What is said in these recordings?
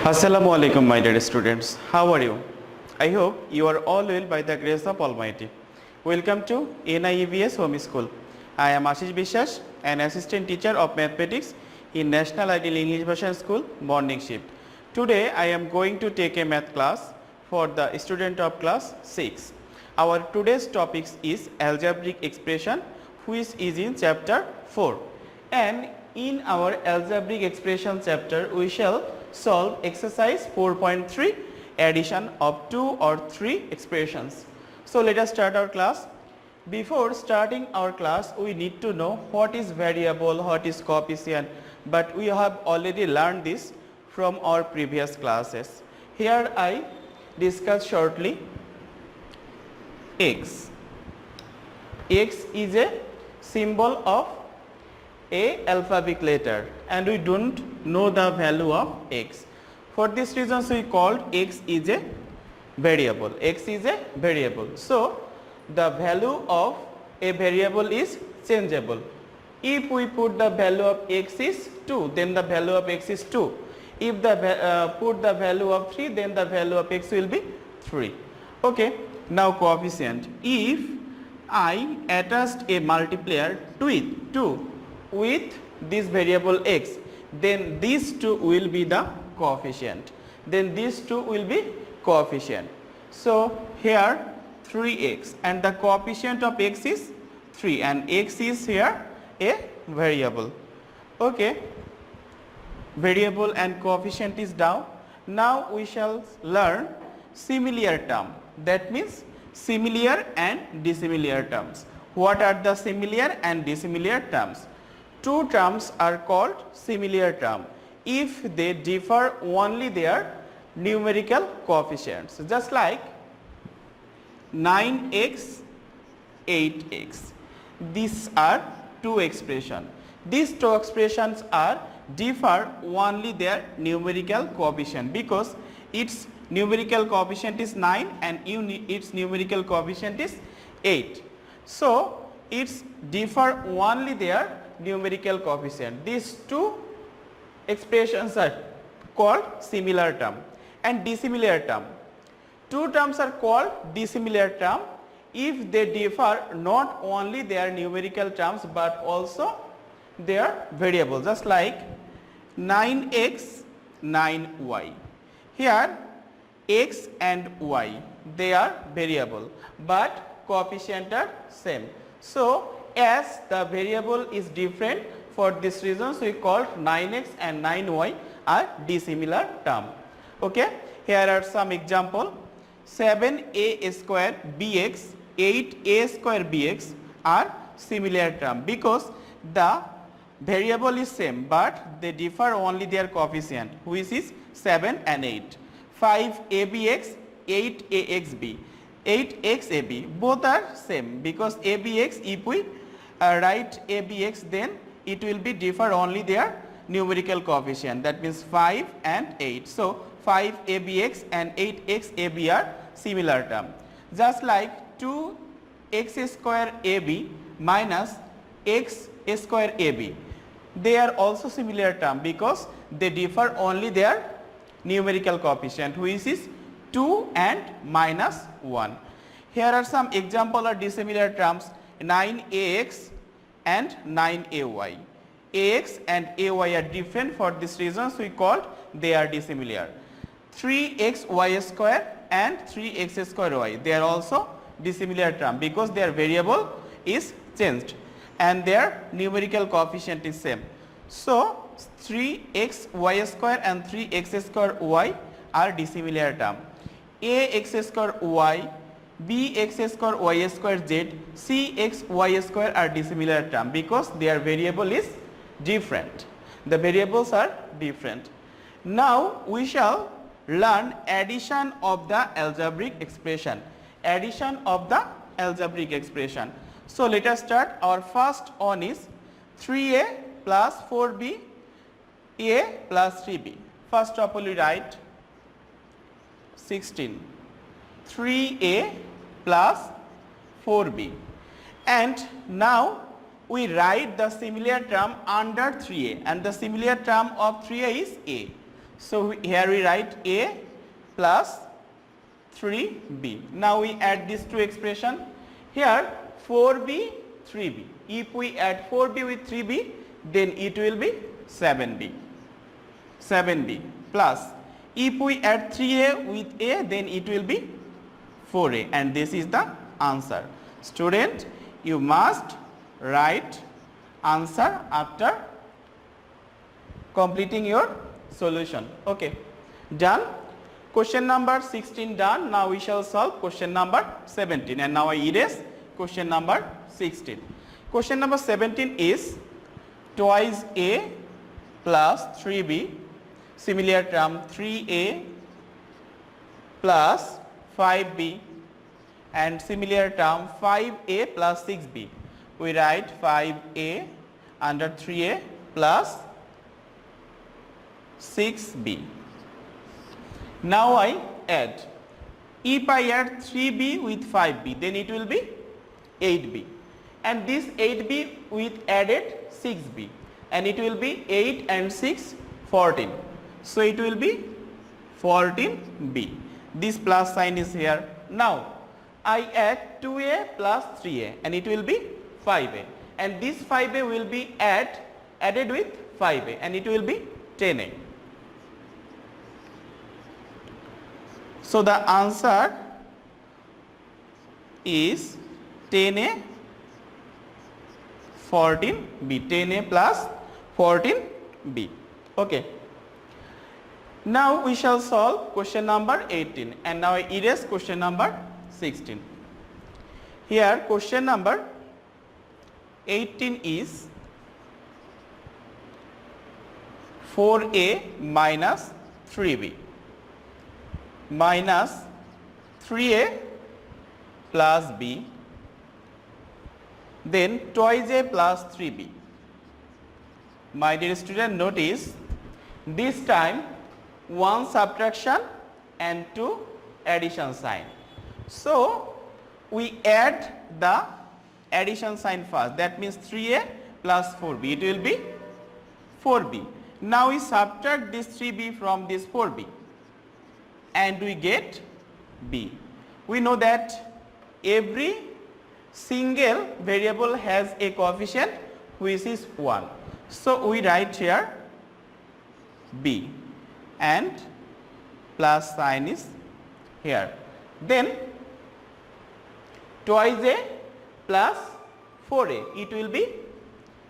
Assalamu alaikum, my dear students. How are you? I hope you are all well by the grace of Almighty. Welcome to NIEVS Home School. I am Ashis Biswas, an assistant teacher of mathematics in National Ideal English Version School, morning shift. Today I am going to take a math class for the student of class 6. Our today's topic is algebraic expression, which is in chapter 4. And in our algebraic expression chapter, we shall solve exercise 4.3, addition of 2 or 3 expressions. So let us start our class. Before starting our class, we need to know what is variable, what is coefficient, but we have already learned this from our previous classes. Here I discuss shortly x. X is a symbol of a alphabetic letter and we don't know the value of x. For this reason we called x is a variable. X is a variable. So the value of a variable is changeable. If we put the value of x is 2, then the value of x is 2. If the put the value of 3, then the value of x will be 3. Okay. Now coefficient. If I attached a multiplier with this variable x, then these two will be the coefficient. Then these two will be coefficient. So here 3x and the coefficient of x is 3 and x is here a variable. Okay. Variable and coefficient is down. Now we shall learn similar term. That means similar and dissimilar terms. What are the similar and dissimilar terms? Two terms are called similar term if they differ only their numerical coefficients, just like 9x, 8x. These are two expressions. These two expressions are differ only their numerical coefficient because its numerical coefficient is 9 and its numerical coefficient is 8. So it's differ only their numerical coefficient. These two expressions are called similar term and dissimilar term. Two terms are called dissimilar term if they differ not only their numerical terms but also their variables, just like 9x, 9y. Here x and y, they are variable but coefficient are same. So as the variable is different, for this reason we called 9x and 9y are dissimilar term. Okay. Here are some example. 7a square bx, 8a square bx are similar term because the variable is same but they differ only their coefficient, which is 7 and 8. 5abx, 8axb, 8xab, both are same because abx, if we write abx, then it will be differ only their numerical coefficient, that means 5 and 8. So 5abx and 8xab are similar term. Just like 2x square ab minus x square ab, they are also similar term because they differ only their numerical coefficient, which is 2 and minus 1. Here are some example of dissimilar terms, 9ax and 9ay. Ax and ay are different, for this reasons we called they are dissimilar. 3xy square and 3x square y, they are also dissimilar term because their variable is changed and their numerical coefficient is same. So 3xy square and 3x square y are dissimilar term. Ax square y, bx square y square z, cx y square are dissimilar term because their variable is different. The variables are different. Now we shall learn addition of the algebraic expression. Addition of the algebraic expression. So let us start. Our first one is 3a plus 4b a plus 3b. First of all we write 16. 3a plus 4b. And now we write the similar term under 3a and the similar term of 3a is a. So here we write a plus 3b. Now we add these two expression. Here 4b, 3b. If we add 4b with 3b, then it will be 7b. 7b plus if we add 3a with a, then it will be 4a, and this is the answer. Student, you must write answer after completing your solution. Okay, done. Question number 16 done. Now we shall solve question number 17, and now I erase question number 16. Question number 17 is twice a plus 3b, similar term 3a plus 5b, and similar term 5a plus 6b. We write 5a under 3a plus 6b. Now I add. If I add 3b with 5b, then it will be 8b. And this 8b with added 6b, and it will be 8 and 6, 14. So it will be 14b. This plus sign is here. Now I add 2a plus 3a, and it will be 5a. And this 5a will be added with 5a, and it will be 10a. So the answer is 10a 14b, 10a plus 14b. Okay. Now we shall solve question number 18, and now I erase question number 16. Here question number 18 is 4a minus 3b minus 3a plus b, then twice a plus 3b. My dear student, notice this time one subtraction and two addition sign. So we add the addition sign first. That means 3a plus 4b. It will be 4b. Now we subtract this 3b from this 4b, and we get b. We know that every single variable has a coefficient which is 1. So we write here b, and plus sign is here. Then twice a plus 4a, it will be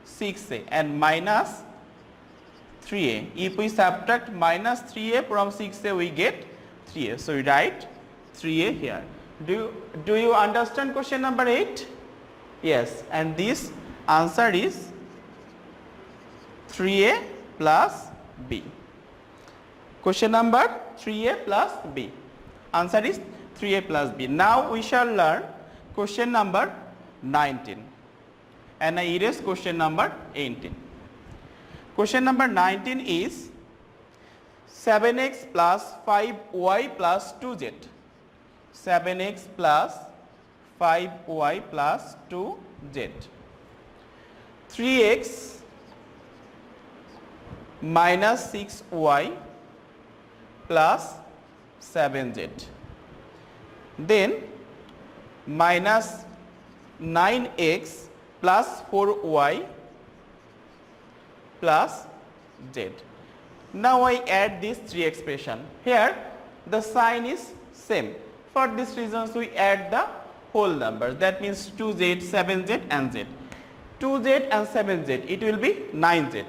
6a, and minus 3a. If we subtract minus 3a from 6a, we get 3a. So we write 3a here. Do you understand question number 8? Yes, and this answer is 3a plus b. Question number 3a plus b. Answer is 3a plus b. Now we shall learn question number 19, and I erase question number 18. Question number 19 is 7x plus 5y plus 2z. 7x plus 5y plus 2z. 3x minus 6y plus 7z. Then minus 9x plus 4y plus z. Now I add these three expressions. Here the sign is same. For this reasons we add the whole numbers. That means 2z, 7z and z. 2z and 7z, it will be 9z.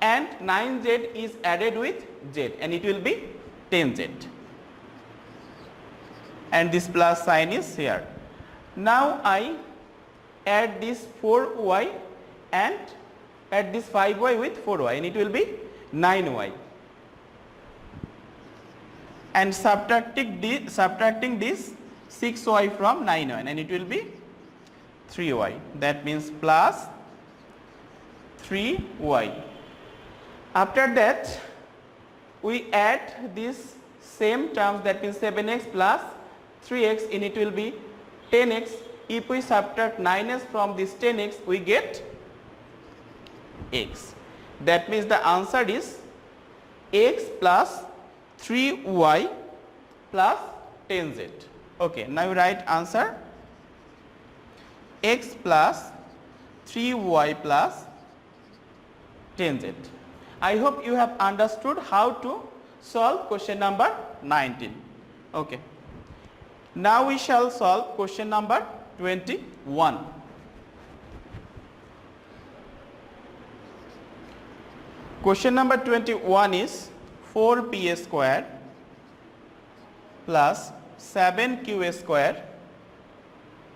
And 9z is added with z, and it will be 10z. And this plus sign is here. Now I add this 4y and add this 5y with 4y, and it will be 9y. And subtracting this 6y from 9y, and it will be 3y. That means plus 3y. After that we add this same terms, that means 7x plus 3x, and it will be 10x. If we subtract 9x from this 10x, we get x. That means the answer is x plus 3y plus 10z. Okay, now you write answer x plus 3y plus 10z. I hope you have understood how to solve question number 19. Okay. Now we shall solve question number 21. Question number 21 is 4p square plus 7q square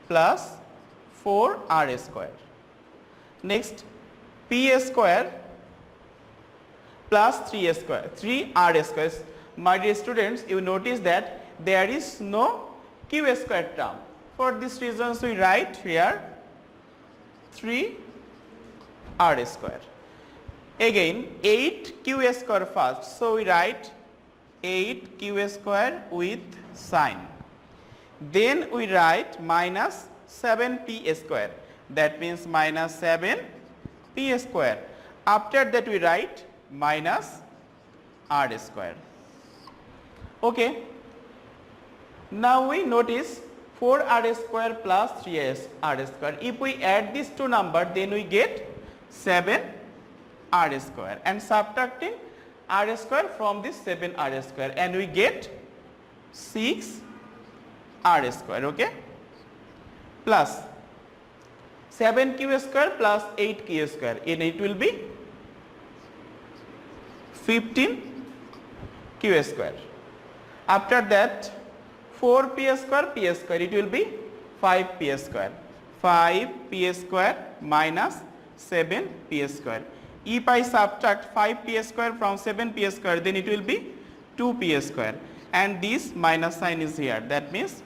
plus 4r square. Next, p square plus 3 square, 3r square. My dear students, you notice that there is no q square term. For this reason, we write here 3r square. Again, 8q square first. So we write 8q square with sign. Then we write minus 7p square. That means minus 7p square. After that we write minus r square. Okay. Now we notice 4r square plus 3r square. If we add these two numbers, then we get 7r square, and subtracting r square from this 7r square, and we get 6r square. Okay. Plus 7q square plus 8q square, and it will be 15q square. After that 4p square p square, it will be 5p square. 5p square minus 7p square. If I subtract 5p square from 7p square, then it will be 2p square, and this minus sign is here. That means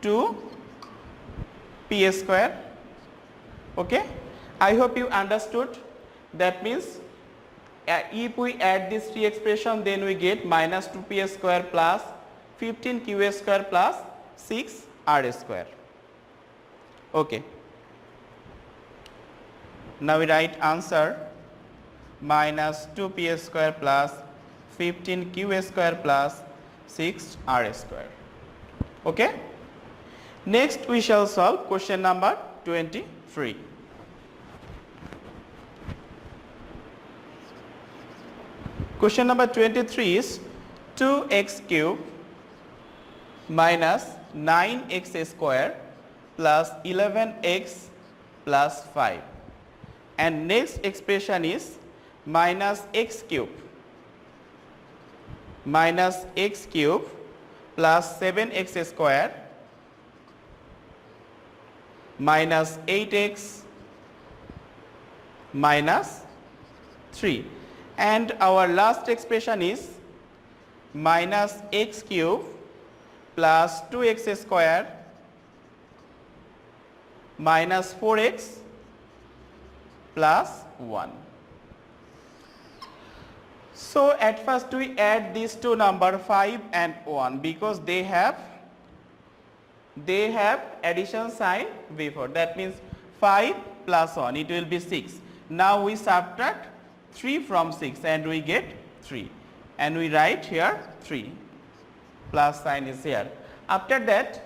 2p square. Okay. I hope you understood. That means if we add these three expressions, then we get minus 2p square plus 15q square plus 6r square. Okay. Now we write answer minus 2p square plus 15q square plus 6r square. Okay. Next we shall solve question number 23. Question number 23 is 2x cube minus 9x square plus 11x plus 5, and next expression is minus x cube plus 7x square minus 8x minus 3, and our last expression is minus x cube plus 2x square minus 4x plus 1. So at first we add these two numbers 5 and 1 because they have addition sign before. That means 5 plus 1, it will be 6. Now we subtract 3 from 6 and we get 3, and we write here 3, plus sign is here. After that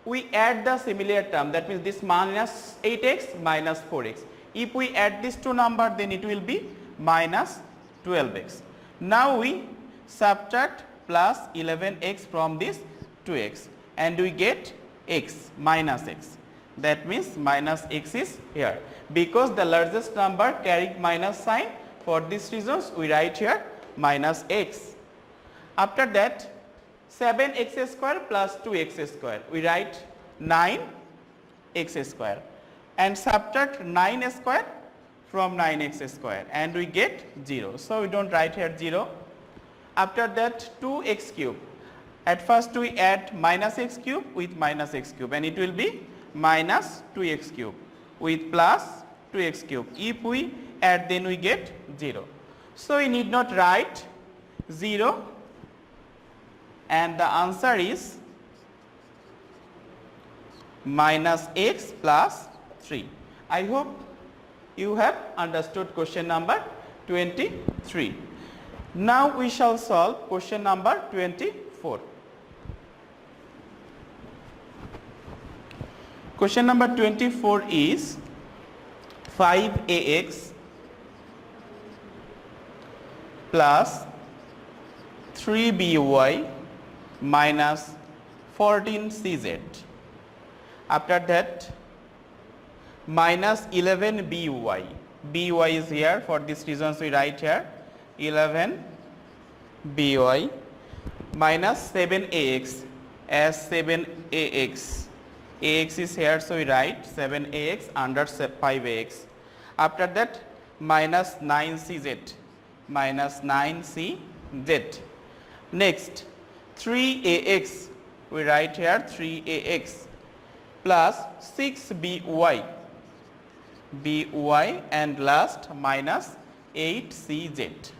we add the similar term, that means this minus 8x minus 4x. If we add these two numbers, then it will be minus 12x. Now we subtract plus 11x from this 2x, and we get x minus x. That means minus x is here because the largest number carrying minus sign. For these reasons we write here minus x. After that 7x square plus 2x square, we write 9x square, and subtract 9 square from 9x square, and we get 0. So we don't write here 0. After that 2x cube. At first we add minus x cube with minus x cube, and it will be minus 2x cube with plus 2x cube. If we add, then we get 0. So we need not write 0, and the answer is minus x plus 3. I hope you have understood question number 23. Now we shall solve question number 24. Question number 24 is 5ax plus 3by minus 14cz. After that, minus 11by. by is here. For this reasons we write here 11by minus 7ax as 7ax. ax is here, so we write 7ax under 5ax. After that, minus 9cz. minus 9cz. Next, 3ax. We write here 3ax plus 6by. by and last minus 8cz.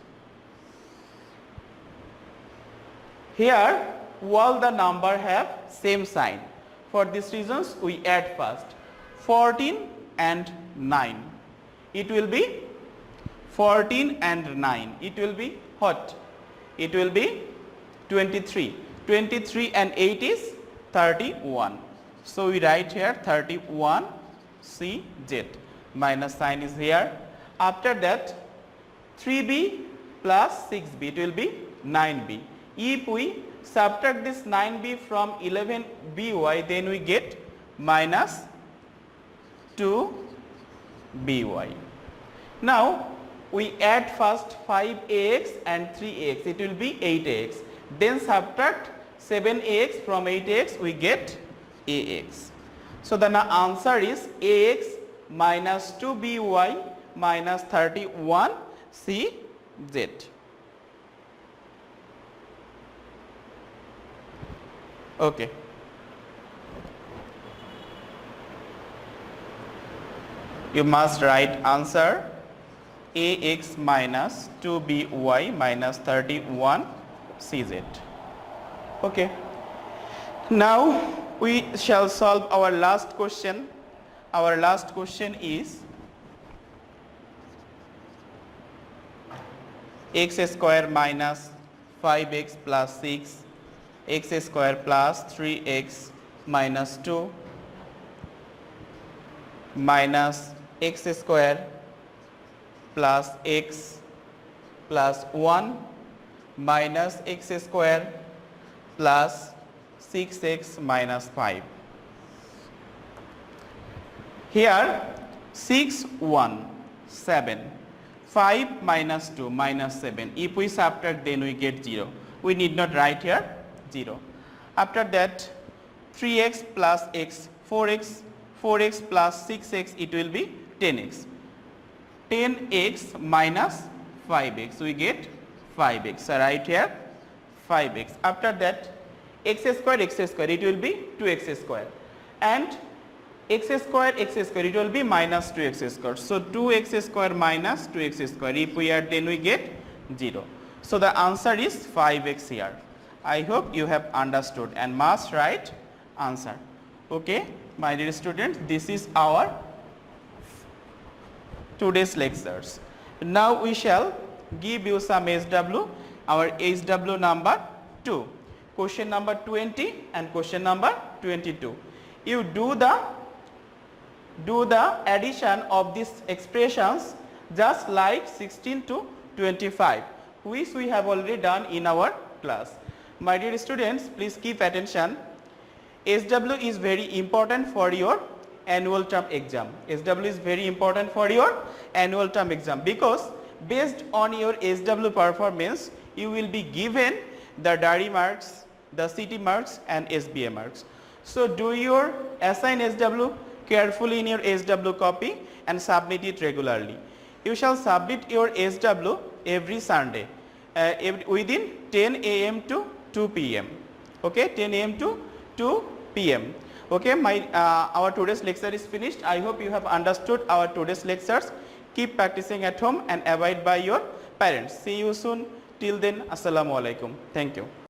Here all the number have same sign. For these reasons we add first 14 and 9. It will be 14 and 9. It will be what? It will be 23. 23 and 8 is 31. So we write here 31 CZ. Minus sign is here. After that 3b plus 6b, it will be 9b. If we subtract this 9b from 11by, then we get minus 2by. Now we add first 5ax and 3ax, it will be 8ax. Then subtract 7ax from 8ax, we get ax. So the answer is ax minus 2by minus 31cz. Okay. You must write answer ax minus 2by minus 31cz. Okay. Now we shall solve our last question. Our last question is x square minus 5x plus 6, x square plus 3x minus 2 minus x square plus x plus 1 minus x square plus 6x minus 5. Here 6, 1, 7, 5 minus 2 minus 7. If we subtract, then we get 0. We need not write here 0. After that 3x plus x, 4x, 4x plus 6x, it will be 10x. 10x minus 5x, we get 5x. So write here 5x. After that x square, it will be 2x square. And x square, it will be minus 2x square. So 2x square minus 2x square. If we add, then we get 0. So the answer is 5x here. I hope you have understood and must write answer. Okay, my dear students, this is our today's lectures. Now we shall give you some SW, our SW number 2, question number 20 and question number 22. You do the addition of these expressions just like 16 to 25, which we have already done in our class. My dear students, please keep attention. SW is very important for your annual term exam. SW is very important for your annual term exam because based on your SW performance, you will be given the diary marks, the CT marks and SBA marks. So do your assign SW carefully in your SW copy and submit it regularly. You shall submit your SW every Sunday within 10 a.m. to 2 p.m. Okay, 10 a.m. to 2 p.m. Okay, our today's lecture is finished. I hope you have understood our today's lectures. Keep practicing at home and abide by your parents. See you soon. Till then, Assalamu alaikum. Thank you.